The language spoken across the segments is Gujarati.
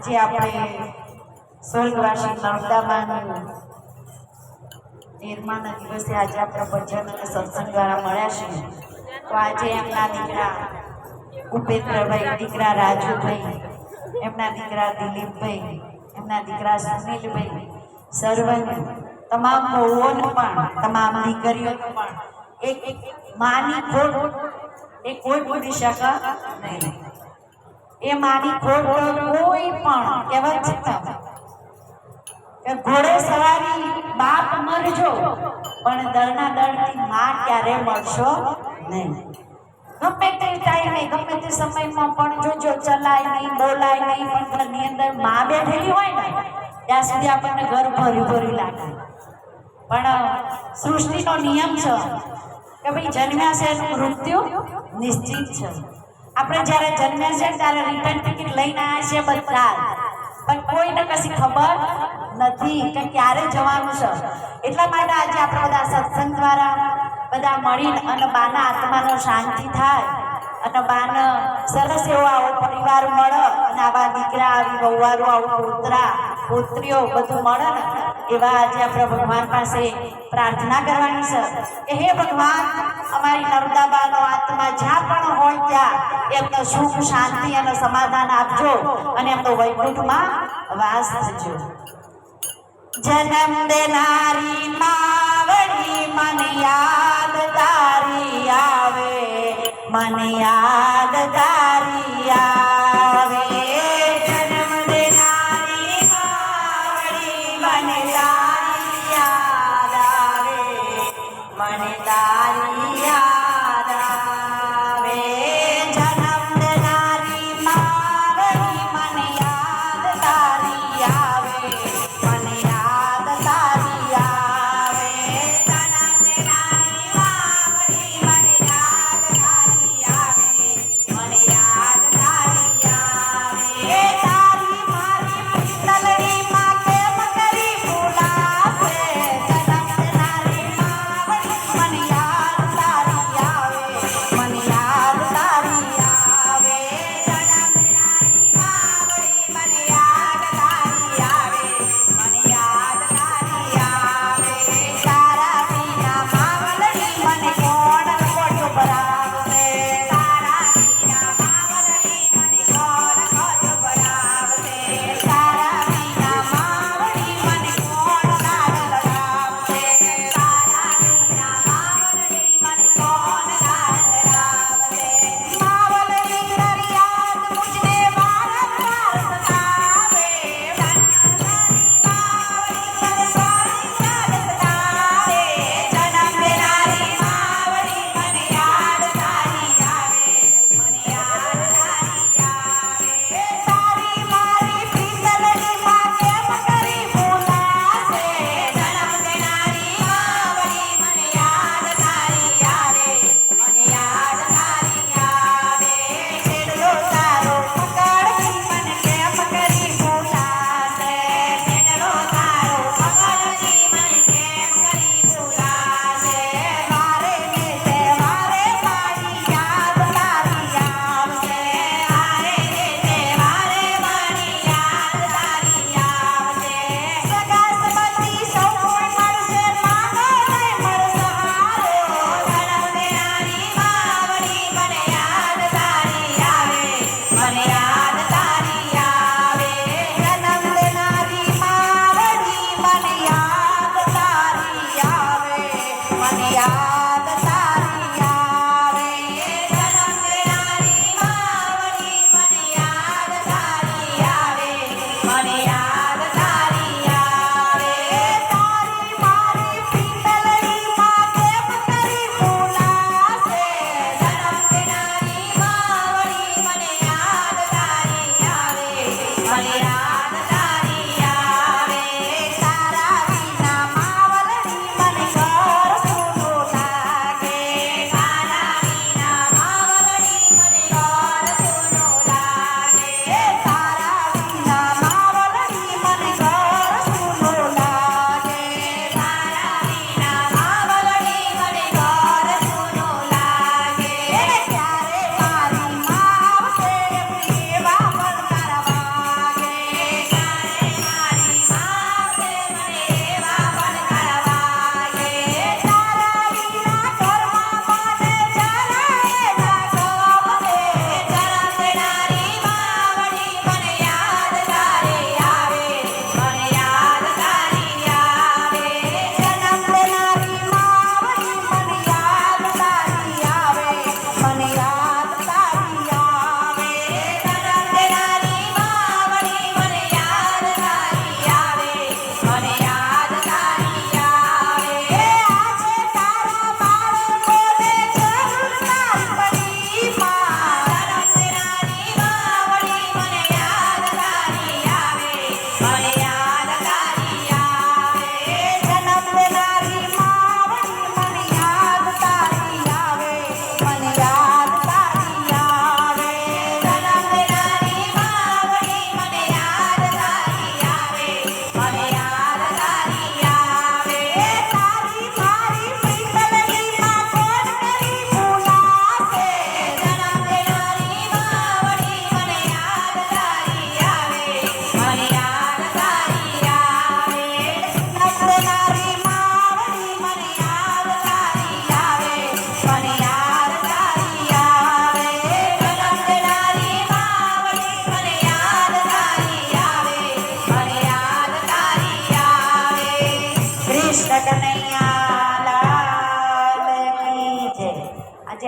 આજે આપણે સ્વર્ગવાસી નર્મદામાનું 13મા દિવસે આજે આપણે ભજન અને સત્સંગ દ્વારા મળ્યા છીએ. તો આજે એમના દીકરા ઉપેન્દ્રભાઈ, દીકરા રાજુભાઈ, એમના દીકરા દિલીપભાઈ, એમના દીકરા સુનિલભાઈ, સર્વને તમામ વહુઓને પણ, તમામ દીકરીઓને પણ એક માની ખોટ એ કોઈ પૂરી શકે નહીં. એ માની ખોટ કોઈ પણ કહેવત છે કે ઘોડે સવારી બાપ મરજો પણ દળના દળથી માં ક્યારે મળશો નહીં. ગમે તે ટાઈમે ગમે તે સમયમાં પણ જોજો ચલાય નહીં, બોલાય નહીં, પણ ઘરની અંદર માં બેઠેલી હોય ને ત્યાં સુધી આપણને ઘર ભર્યું ભર્યું લાગે. પણ સૃષ્ટિનો નિયમ છે કે ભાઈ જન્મ્યા છે એનું મૃત્યુ નિશ્ચિત છે. આપણે જ્યારે જન્મ્યા છે ત્યારે રિટર્ન ટિકિટ લઈને આવ્યા છીએ બધા, પણ કોઈને કશી ખબર નથી કે ક્યારે જવાનું છે. એટલા માટે આજે આપણે બધા સત્સંગ દ્વારા બધા મળીને અને બાના આત્માનો શાંતિ થાય અને બાને સરસ એવો આવો પરિવાર મળે અને આવા દીકરા, આવી વહુવારો, આવું પુત્રા પુત્રીઓ બધું મળે ને એવા આજે આપણે ભગવાન પાસે પ્રાર્થના કરવાની છે કે હે ભગવાન, અમારી નર્મદાબાનો આત્મા જ્યાં પણ હોય ત્યાં એમને સુખ, શાંતિ અને સમાધાન આપજો અને એમનો વૈકુંઠમાં વાસ થજો. જન્મ દેનારી માવડી મને યાદ તારી આવે, મને યાદ તારી આવે. જન્મ દેનારી માવડી મને તારી યાદ આવે, મને તારી યાદ આવે. જન્મ દેનારી માવડી મને યાદ તારી આવે, મને યાદ તારી આવે. જન્મ દેનારી માવડી મને યાદ તારી આવે, મને યાદ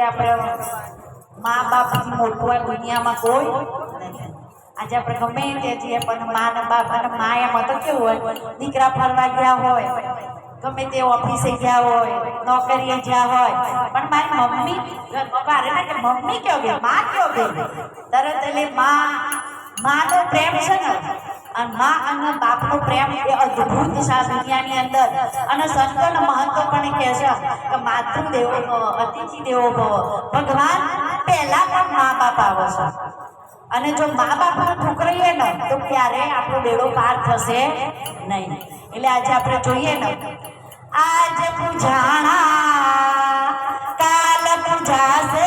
આપણે મા બાપથી મોટું આ દુનિયામાં કોઈ નથી. આજે આપણે ગમે તે છીએ પણ મા ને બાપ અને મા એમાં તો કેવું હોય, દીકરા ફરવા ગયા હોય, ગમે તે ઓફિસે ગયા હોય, નોકરીએ ગયા હોય, પણ મારી મમ્મી કે મમ્મી કયો ગઈ, મા કયો ગઈ, તરત એટલે માનો પ્રેમ છે ને, અને મા અને બાપનો પ્રેમ એ અદ્ભુત છે આ દુનિયાની અંદર. અને સંતોના મહંતો પણ કહે છે કે માતૃદેવો ભવ, અતિથિ દેવો ભવ. ભગવાન પહેલા પણ મા બાપ આવે છે, અને જો મા બાપને ઠુકરાઈએ ને તો ક્યારેય આપણો બેડો પાર થશે નહીં. એટલે આજે આપણે જોઈએ ને, આજ પૂજાણા કાલ પૂજાશે